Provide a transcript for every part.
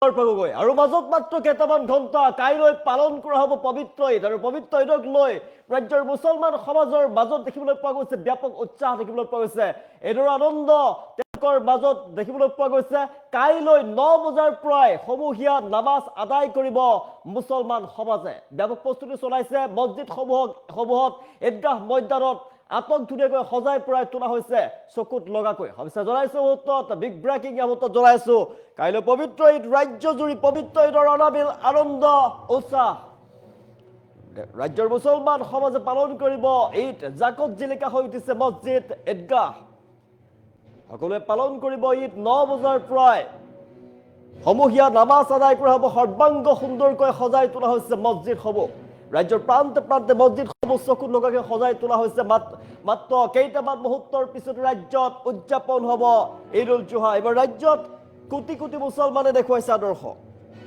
পাবগৈ আৰু মাজত মাত্ৰ কেইটামান ঘণ্টা কাইলৈ পালন কৰা হ'ব পবিত্ৰ ঈদ আৰু পবিত্ৰ ঈদক লৈ ৰাজ্যৰ মুছলমান সমাজৰ মাজত দেখিবলৈ পোৱা গৈছে ব্যাপক উৎসাহ দেখিবলৈ পোৱা গৈছে এইদৰ আনন্দ তেওঁলোকৰ মাজত দেখিবলৈ পোৱা গৈছে কাইলৈ 9 বজাৰ পৰাই সমূহীয়া নামাজ আদায় কৰিব মুছলমান সমাজে ব্যাপক প্ৰস্তুতি চলাইছে মছজিদ সমূহত ঈদগাহ ময়দানত আটক ধুনীয়াকৈ সজাই পৰাই তোলা হৈছে চকুত লগাকৈ সবিচা জনাইছো মুহূৰ্তত বিগ ব্ৰেকিং মুহূৰ্তত জনাইছো কাইলৈ পবিত্ৰ ঈদ ৰাজ্যজুৰি পবিত্ৰ ঈদৰ অনাবিল আনন্দ উৎসাহ ৰাজ্যৰ মুছলমান সমাজে পালন কৰিব ঈদ জাকত জিলিকা হৈ উঠিছে মছজিদ ঈদগাহ সকলোৱে পালন কৰিব ঈদ 9 বজাৰ পৰাই সমূহীয়া নামাজ আদায় কৰা হ'ব সৰ্বাংগ সুন্দৰকৈ সজাই তোলা হৈছে মছজিদসমূহ ৰাজ্যৰ প্ৰান্তে প্ৰান্তে মছজিদসমূহ চকুত লগাকৈ সজাই তোলা হৈছে মাত্ৰ কেইটামান মুহূৰ্তৰ পিছত ৰাজ্যত উদযাপন হ'ব ঈদ উল জুহা এবাৰ ৰাজ্যত কোটি কোটি মুছলমানে দেখুৱাইছে আদৰ্শ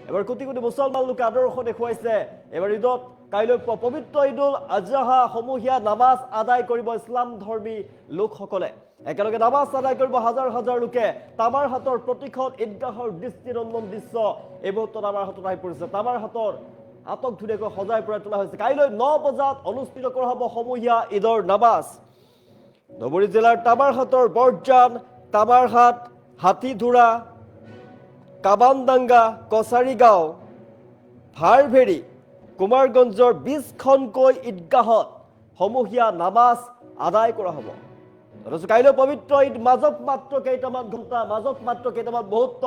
এবাৰ কোটি কোটি মুছলমান লোকে আদৰ্শ দেখুৱাইছে এবাৰ ঈদত কাইলৈ পবিত্ৰ ঈদ উল আজহা সমূহীয়া নামাজ আদায় কৰিব ইছলাম ধৰ্মী লোকসকলে একেলগে নামাজ আদায় কৰিব হাজাৰ হাজাৰ লোকে তামাৰ হাতৰ প্ৰতিখন ঈদগাহৰ দৃষ্টিনন্দন দৃশ্য এই মুহূৰ্তত আমাৰ হাতত আহি পৰিছে তামাৰ হাতৰ আটক ধুনীয়াকৈ সজাই পৰাই তোলা হৈছে কাইলৈ 9 বজাত অনুষ্ঠিত কৰা হ'ব সমূহীয়া ঈদৰ নামাজ ধুবুৰী জিলাৰ তামাৰহাটৰ বৰজান তামাৰহাট হাতীধুৰা কাবানডাঙ্গা কছাৰীগাঁও ভাৰভেৰী কুমাৰগঞ্জৰ 20খনকৈ ঈদগাহত সমূহীয়া নামাজ আদায় কৰা হ'ব কাইলৈ পবিত্ৰ ঈদ মাজত মাত্ৰ কেইটামান ঘণ্টা মাজত মাত্ৰ কেইটামান মুহূৰ্ত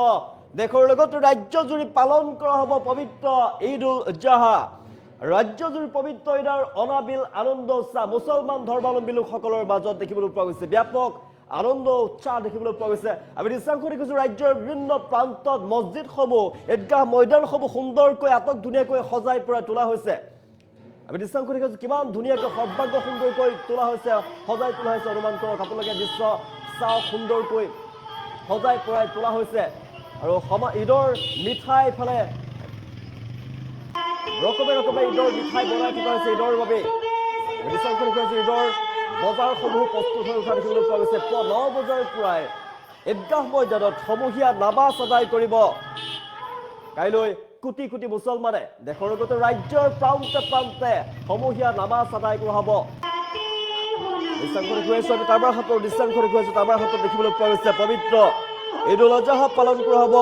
দেশৰ লগতে ৰাজ্যজুৰি পালন কৰা হ'ব পবিত্ৰ ঈদ উল জুহা ৰাজ্যজুৰি পবিত্ৰ ঈদৰ অনাবিল আনন্দ উৎসাহ মুছলমান ধৰ্মাৱলম্বী লোকসকলৰ মাজত দেখিবলৈ পোৱা গৈছে ব্যাপক আনন্দ উৎসাহ দেখিবলৈ পোৱা গৈছে আমি দৃশ্যাংশ দেখিছোঁ ৰাজ্যৰ বিভিন্ন প্ৰান্তত মছজিদসমূহ ঈদগাহ ময়দানসমূহ সুন্দৰকৈ আটক ধুনীয়াকৈ সজাই পৰাই তোলা হৈছে আমি দৃশ্যাংশ দেখিছোঁ কিমান ধুনীয়াকৈ সৰ্বাংগ সুন্দৰকৈ তোলা হৈছে সজাই তোলা হৈছে অনুমান কৰক আপোনালোকে দৃশ্য চাওক সুন্দৰকৈ সজাই পৰাই তোলা হৈছে আৰু ঈদৰ মিঠাই ইফালে ৰকমে ৰকমে ঈদৰ মিঠাই বনাই থকা হৈছে ঈদৰ বাবে ঈদৰ বজাৰসমূহ প্ৰস্তুত হৈ উঠা দেখিবলৈ পোৱা গৈছে 9 বজাৰ পৰাই ঈদগাহ ময়দানত সমূহীয়া নামাজ আদায় কৰিব কাইলৈ কোটি কোটি মুছলমানে দেশৰ লগতে ৰাজ্যৰ প্ৰান্তে প্ৰান্তে সমূহীয়া নামাজ আদায় কৰা হ'ব তামাৰহাটৰ দৃশ্যাংশ দেখুৱাইছো তামাৰহাটত দেখিবলৈ পোৱা গৈছে পবিত্ৰ ঈদ উল আজহা পালন কৰা হ'ব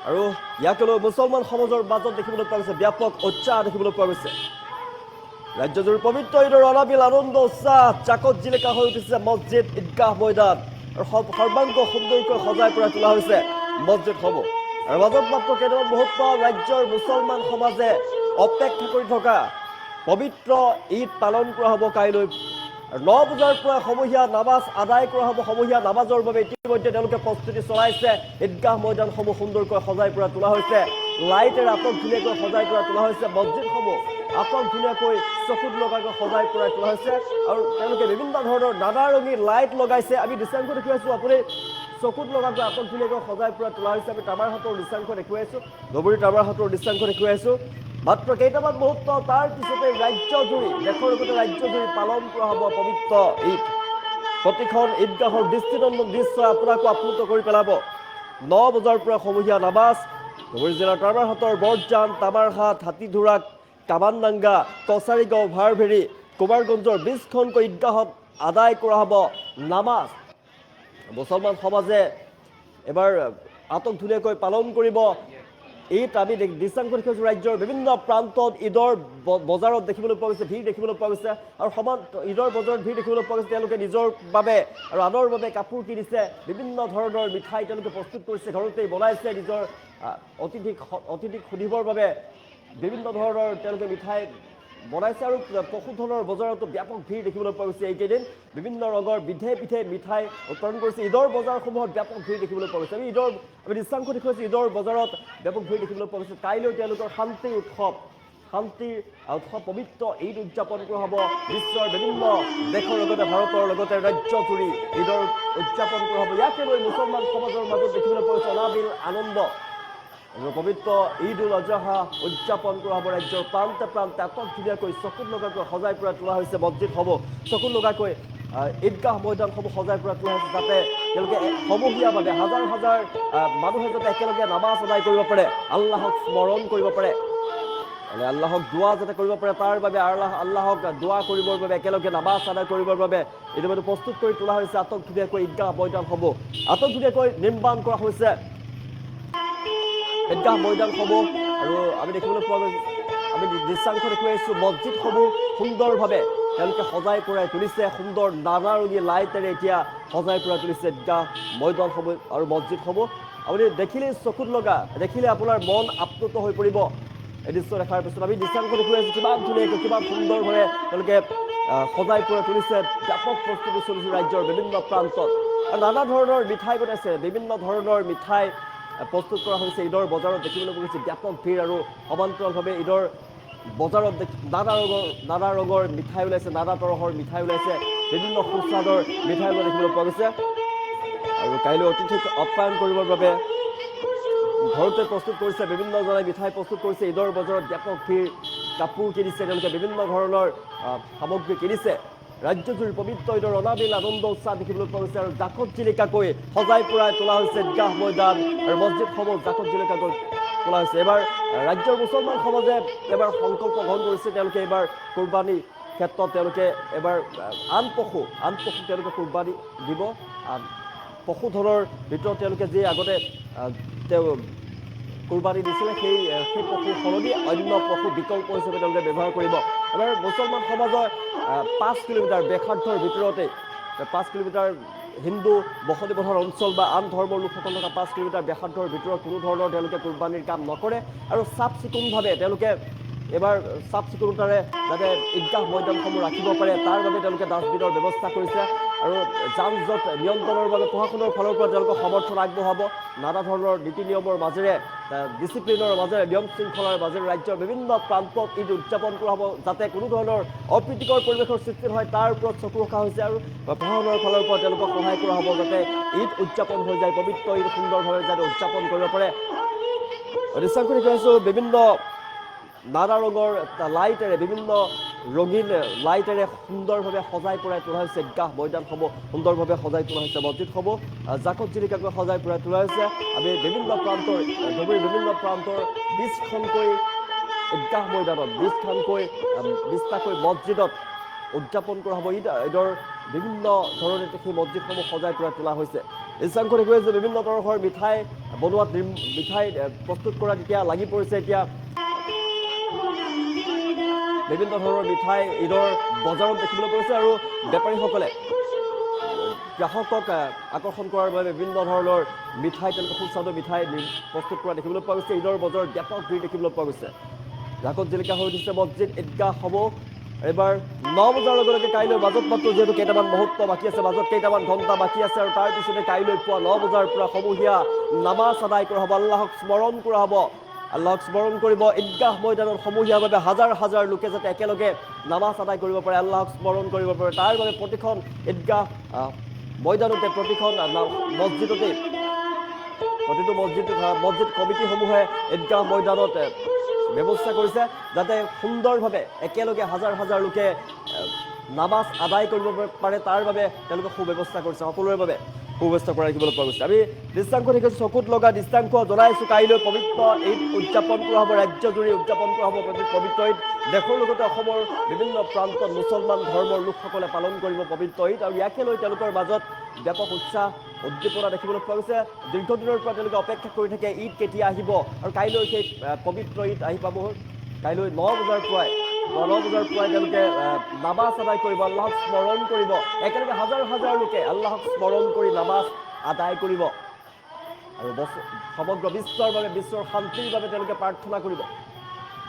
আৰু ইয়াকে লৈ মুছলমান সমাজৰ মাজত দেখিবলৈ পোৱা গৈছে ব্যাপক উৎসাহ দেখিবলৈ পোৱা গৈছে ৰাজ্যজুৰি পবিত্ৰ ঈদৰ অনাবিল আনন্দ উৎসাহ জাকত জিলিকা হৈ উঠিছে মছজিদ ঈদগাহ ময়দান আৰু সৰ্বাংগ সুন্দৰকৈ সজাই পৰাই তোলা হৈছে মছজিদসমূহ আৰু মাজত মাত্ৰ কেইটামান মুহূৰ্ত ৰাজ্যৰ মুছলমান সমাজে অপেক্ষা কৰি থকা পবিত্ৰ ঈদ পালন কৰা হ'ব কাইলৈ 9 বজাৰ পৰা সমূহীয়া নামাজ আদায় কৰা হ'ব সমূহীয়া নামাজৰ বাবে ইতিমধ্যে তেওঁলোকে প্ৰস্তুতি চলাইছে ঈদগাহ ময়দানসমূহ সুন্দৰকৈ সজাই পৰাই তোলা হৈছে লাইটেৰে আটক ধুনীয়াকৈ সজাই পৰাই তোলা হৈছে মছজিদসমূহ আটক ধুনীয়াকৈ চকুত লগাকৈ সজাই পৰাই তোলা হৈছে আৰু তেওঁলোকে বিভিন্ন ধৰণৰ নানা ৰঙী লাইট লগাইছে আমি দৃশ্যাংশ দেখুৱাইছোঁ আপুনি চকুত লগাকৈ আটক ধুনীয়াকৈ সজাই পৰাই তোলা হৈছে আমি তামাৰহাটৰ দৃশ্যাংশ দেখুৱাইছোঁ ধুবুৰী তামাৰহাটৰ দৃশ্যাংশ দেখুৱাইছোঁ মাত্ৰ কেইটামান মুহূৰ্ত তাৰ পিছতে ৰাজ্যজুৰি দেশৰ লগতে ৰাজ্যজুৰি পালন কৰা হ'ব পবিত্ৰ ঈদ প্ৰতিখন ঈদগাহৰ দৃষ্টিনন্দন দৃশ্য আপোনাকো আপ্লুত কৰি পেলাব 9 বজাৰ পৰা সমূহীয়া নামাজ ধুবুৰী জিলাৰ তামাৰহাটৰ বৰজান তামাৰহাট হাতীধুৰা কাবানডাঙ্গা কছাৰীগাঁও ভাৰভেৰী কুমাৰগঞ্জৰ 20খনকৈ ঈদগাহত আদায় কৰা হ'ব নামাজ মুছলমান সমাজে এবাৰ আটক ধুনীয়াকৈ পালন কৰিব ঈদ আমি দৃশ্যাংশ দেখিছোঁ ৰাজ্যৰ বিভিন্ন প্ৰান্তত ঈদৰ বজাৰত দেখিবলৈ পোৱা গৈছে ভিৰ দেখিবলৈ পোৱা গৈছে আৰু ঈদৰ বজাৰত ভিৰ দেখিবলৈ পোৱা গৈছে তেওঁলোকে নিজৰ বাবে আৰু আনৰ বাবে কাপোৰ কিনিছে বিভিন্ন ধৰণৰ মিঠাই তেওঁলোকে প্ৰস্তুত কৰিছে ঘৰতেই বনাইছে নিজৰ অতিথিক সুধিবৰ বাবে বিভিন্ন ধৰণৰ তেওঁলোকে মিঠাই বনাইছে আৰু পশুধনৰ বজাৰতো ব্যাপক ভিৰ দেখিবলৈ পোৱা গৈছে এইকেইদিন বিভিন্ন ৰঙৰ বিধে বিধে মিঠাই উৎপাদন কৰিছে ঈদৰ বজাৰসমূহত ব্যাপক ভিৰ দেখিবলৈ পোৱা গৈছে আমি দৃশ্যাংশ দেখুৱাইছোঁ ঈদৰ বজাৰত ব্যাপক ভিৰ দেখিবলৈ পোৱা গৈছে কাইলৈ তেওঁলোকৰ শান্তিৰ উৎসৱ পবিত্ৰ ঈদ উদযাপন কৰা হ'ব বিশ্বৰ বিভিন্ন দেশৰ লগতে ভাৰতৰ লগতে ৰাজ্যজুৰি ঈদৰ উদযাপন কৰা হ'ব ইয়াকে লৈ মুছলমান সমাজৰ মাজত দেখিবলৈ পোৱা গৈছে অনাবিল আনন্দ পবিত্ৰ ঈদ উল আজহা উদযাপন কৰা হ'ব ৰাজ্যৰ প্ৰান্তে প্ৰান্তে আটক ধুনীয়াকৈ চকুত লগাকৈ সজাই পৰাই তোলা হৈছে মছজিদসমূহ চকুত লগাকৈ ঈদগাহ ময়দানসমূহ সজাই পৰাই তোলা হৈছে যাতে তেওঁলোকে সমূহীয়াভাৱে হাজাৰ হাজাৰ মানুহে যাতে একেলগে নামাজ আদায় কৰিব পাৰে, আল্লাহক স্মৰণ কৰিব পাৰে, আল্লাহক দোৱা যাতে কৰিব পাৰে, তাৰ বাবে আল্লাহক দোৱা কৰিবৰ বাবে একেলগে নামাজ আদায় কৰিবৰ বাবে ইতিমধ্যে প্ৰস্তুত কৰি তোলা হৈছে। আটকধুনীয়াকৈ ঈদগাহ মৈদামসমূহ আটকধুনীয়াকৈ নিৰ্মাণ কৰা হৈছে ঈদগাহ মৈদামসমূহ। আৰু আমি দেখিবলৈ পোৱা গৈছে, আমি দৃশ্যাংশ দেখুৱাই আছোঁ, মছজিদসমূহ সুন্দৰভাৱে তেওঁলোকে সজাই পৰাই তুলিছে, সুন্দৰ নানা ৰঙী লাইটেৰে এতিয়া সজাই পৰাই তুলিছে ঈদগাহ মৈদামসমূহ আৰু মছজিদসমূহ। আপুনি দেখিলেই চকুত লগা, দেখিলে আপোনাৰ মন আপ্লুত হৈ পৰিব এই দৃশ্য দেখাৰ পিছত। আমি দৃশ্যাংশ দেখুৱাই আছোঁ, কিমান ধুনীয়াকৈ কিমান সুন্দৰভাৱে তেওঁলোকে সজাই পৰাই তুলিছে। ব্যাপক প্ৰস্তুতি চলিছে ৰাজ্যৰ বিভিন্ন প্ৰান্তত, আৰু নানা ধৰণৰ মিঠাই বনাইছে, বিভিন্ন ধৰণৰ মিঠাই প্ৰস্তুত কৰা হৈছে। ঈদৰ বজাৰত দেখিবলৈ পোৱা গৈছে ব্যাপক ভিৰ, আৰু সমান্তৰালভাৱে ঈদৰ বজাৰত নানা ৰঙৰ মিঠাই ওলাইছে, নানা তৰহৰ মিঠাই ওলাইছে, বিভিন্ন সুস্বাদৰ মিঠাই ওলোৱা দেখিবলৈ পোৱা গৈছে। আৰু কাইলৈ অতিথিক আপ্যায়ন কৰিবৰ বাবে ঘৰতে প্ৰস্তুত কৰিছে, বিভিন্নজনে মিঠাই প্ৰস্তুত কৰিছে। ঈদৰ বজাৰত ব্যাপক ভিৰ, কাপোৰ কিনিছে, তেওঁলোকে বিভিন্ন ধৰণৰ সামগ্ৰী কিনিছে। ৰাজ্যজুৰি পবিত্ৰ ঈদৰ অনাবিল আনন্দ উৎসাহ দেখিবলৈ পোৱা গৈছে, আৰু জাকত জিলিকাকৈ সজাই পৰাই তোলা হৈছে ঈদগাহ মৈদাম আৰু মছজিদসমূহ জাকত জিলিকাকৈ তোলা হৈছে। এইবাৰ ৰাজ্যৰ মুছলমান সমাজে এবাৰ সংকল্প গ্ৰহণ কৰিছে, তেওঁলোকে এইবাৰ কুৰবানীৰ ক্ষেত্ৰত তেওঁলোকে এবাৰ আন পশু তেওঁলোকে কুৰবানী দিব। পশুধনৰ ভিতৰত তেওঁলোকে যি আগতে তেওঁ কুৰবানী দিছিলে, সেই পশুৰ সলনি অন্য পশু বিকল্প হিচাপে তেওঁলোকে ব্যৱহাৰ কৰিব। এবাৰ মুছলমান সমাজৰ 5 কিলোমিটাৰ ব্যাসাৰ্ধৰ ভিতৰতে 5 কিলোমিটাৰ হিন্দু বসতিবহুল অঞ্চল বা আন ধৰ্মৰ লোকসকল থকা 5 কিলোমিটাৰ ব্যাসাৰ্ধৰ ভিতৰত কোনো ধৰণৰ তেওঁলোকে কুৰবানীৰ কাম নকৰে, আৰু চাফ চিকুণভাৱে তেওঁলোকে এবাৰ চাফ চিকুণতাৰে যাতে ঈদগাহ মৈদামসমূহ ৰাখিব পাৰে, তাৰ বাবে তেওঁলোকে ডাষ্টবিনৰ ব্যৱস্থা কৰিছে। আৰু যান জঁট নিয়ন্ত্ৰণৰ বাবে প্ৰশাসনৰ ফালৰ পৰা তেওঁলোকক সমৰ্থন আগবঢ়াব। নানা ধৰণৰ নীতি নিয়মৰ মাজেৰে, ডিচিপ্লিনৰ মাজেৰে, নিয়ম শৃংখলাৰ মাজেৰে ৰাজ্যৰ বিভিন্ন প্ৰান্তত ঈদ উদযাপন কৰা হ'ব, যাতে কোনো ধৰণৰ অপ্ৰীতিকৰ পৰিৱেশৰ সৃষ্টি নহয় তাৰ ওপৰত চকু ৰখা হৈছে। আৰু প্ৰশাসনৰ ফালৰ পৰা তেওঁলোকক সহায় কৰা হ'ব, যাতে ঈদ উদযাপন হৈ যায়, পবিত্ৰ ঈদ সুন্দৰভাৱে যাতে উদযাপন কৰিব পাৰে। দৃশ্যাংশ দেখুৱাইছোঁ, বিভিন্ন নানা ৰঙৰ লাইটেৰে, বিভিন্ন ৰঙীন লাইটেৰে সুন্দৰভাৱে সজাই পৰাই তোলা হৈছে ঈদগাহ মৈদামসমূহ, সুন্দৰভাৱে সজাই তোলা হৈছে মছজিদসমূহ, জাকত জিলিকাকৈ সজাই পৰাই তোলা হৈছে। আমি বিভিন্ন প্ৰান্তৰ ধুবুৰীৰ বিভিন্ন প্ৰান্তৰ 20খনকৈ ঈদগাহ মৈদামত, 20টাকৈ মছজিদত উদযাপন কৰা হ'ব ঈদৰ বিভিন্ন ধৰণে সেই মছজিদসমূহ সজাই পৰাই তোলা হৈছে। দৃশ্যাংশ দেখুৱাইছে, বিভিন্ন তৰহৰ মিঠাই বনোৱাত, মিঠাই প্ৰস্তুত কৰাত এতিয়া লাগি পৰিছে। এতিয়া বিভিন্ন ধৰণৰ মিঠাই ঈদৰ বজাৰত দেখিবলৈ পোৱা গৈছে, আৰু বেপাৰীসকলে গ্ৰাহকক আকৰ্ষণ কৰাৰ বাবে বিভিন্ন ধৰণৰ মিঠাই, তেওঁলোকে সুস্বাদু মিঠাই প্ৰস্তুত কৰা দেখিবলৈ পোৱা গৈছে। ঈদৰ বজাৰত ব্যাপক ভিৰ দেখিবলৈ পোৱা গৈছে, জাকত জিলিকা হৈ উঠিছে মছজিদ ঈদগাহসমূহ। এইবাৰ 9 বজাৰ লগে লগে কাইলৈ মাজত মাত্ৰ যিহেতু কেইটামান মুহূৰ্ত বাকী আছে, মাজত কেইটামান ঘণ্টা বাকী আছে, আৰু তাৰ পিছতে কাইলৈ পুৱা 9 বজাৰ পৰা সমূহীয়া নামাজ আদায় কৰা হ'ব, আল্লাহক স্মৰণ কৰা হ'ব। আল্লাহক স্মৰণ কৰিব ঈদগাহ মৈদানত সমূহীয়াভাৱে হাজাৰ হাজাৰ লোকে যাতে একেলগে নামাজ আদায় কৰিব পাৰে, আল্লাহক স্মৰণ কৰিব পাৰে, তাৰ বাবে প্ৰতিখন ঈদগাহ মৈদানতে, প্ৰতিখন মছজিদতে, প্ৰতিটো মছজিদ কমিটিসমূহে ঈদগাহ মৈদানত ব্যৱস্থা কৰিছে, যাতে সুন্দৰভাৱে একেলগে হাজাৰ হাজাৰ লোকে নামাজ আদায় কৰিব পাৰে, তাৰ বাবে তেওঁলোকে সুব্যৱস্থা কৰিছে, সকলোৰে বাবে সুব্যৱস্থা কৰা দেখিবলৈ পোৱা গৈছে। আমি দৃশ্যাংশ দেখিছোঁ, চকুত লগা দৃশ্যাংশ জনাইছোঁ। কাইলৈ পবিত্ৰ ঈদ উদযাপন কৰা হ'ব, ৰাজ্যজুৰি উদযাপন কৰা হ'ব পবিত্ৰ ঈদ। দেশৰ লগতে অসমৰ বিভিন্ন প্ৰান্তত মুছলমান ধৰ্মৰ লোকসকলে পালন কৰিব পবিত্ৰ ঈদ, আৰু ইয়াকে লৈ তেওঁলোকৰ মাজত ব্যাপক উৎসাহ উদ্দীপনা দেখিবলৈ পোৱা গৈছে। দীৰ্ঘদিনৰ পৰা তেওঁলোকে অপেক্ষা কৰি থাকে ঈদ কেতিয়া আহিব, আৰু কাইলৈ সেই পবিত্ৰ ঈদ আহি পাব। কাইলৈ 9 বজাৰ পৰাই তেওঁলোকে নামাজ আদায় কৰিব, আল্লাহক স্মৰণ কৰিব, একেলগে হাজাৰ হাজাৰ লোকে আল্লাহক স্মৰণ কৰি নামাজ আদায় কৰিব, আৰু সমগ্ৰ বিশ্বৰ বাবে, বিশ্বৰ শান্তিৰ বাবে তেওঁলোকে প্ৰাৰ্থনা কৰিব,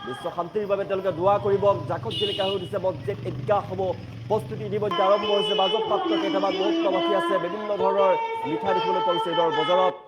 বিশ্ব শান্তিৰ বাবে তেওঁলোকে দোৱা কৰিব। জাকত জিলিকা হৈ উঠিছে মছজিদ ঈদগাহসমূহ, প্ৰস্তুতি ইতিমধ্যে আৰম্ভ হৈছে, মাজত মাত্ৰ কেইটামান মুহূৰ্ত বাকী আছে। বিভিন্ন ধৰণৰ মিঠাই দেখিবলৈ পোৱা গৈছে ঈদৰ বজাৰত।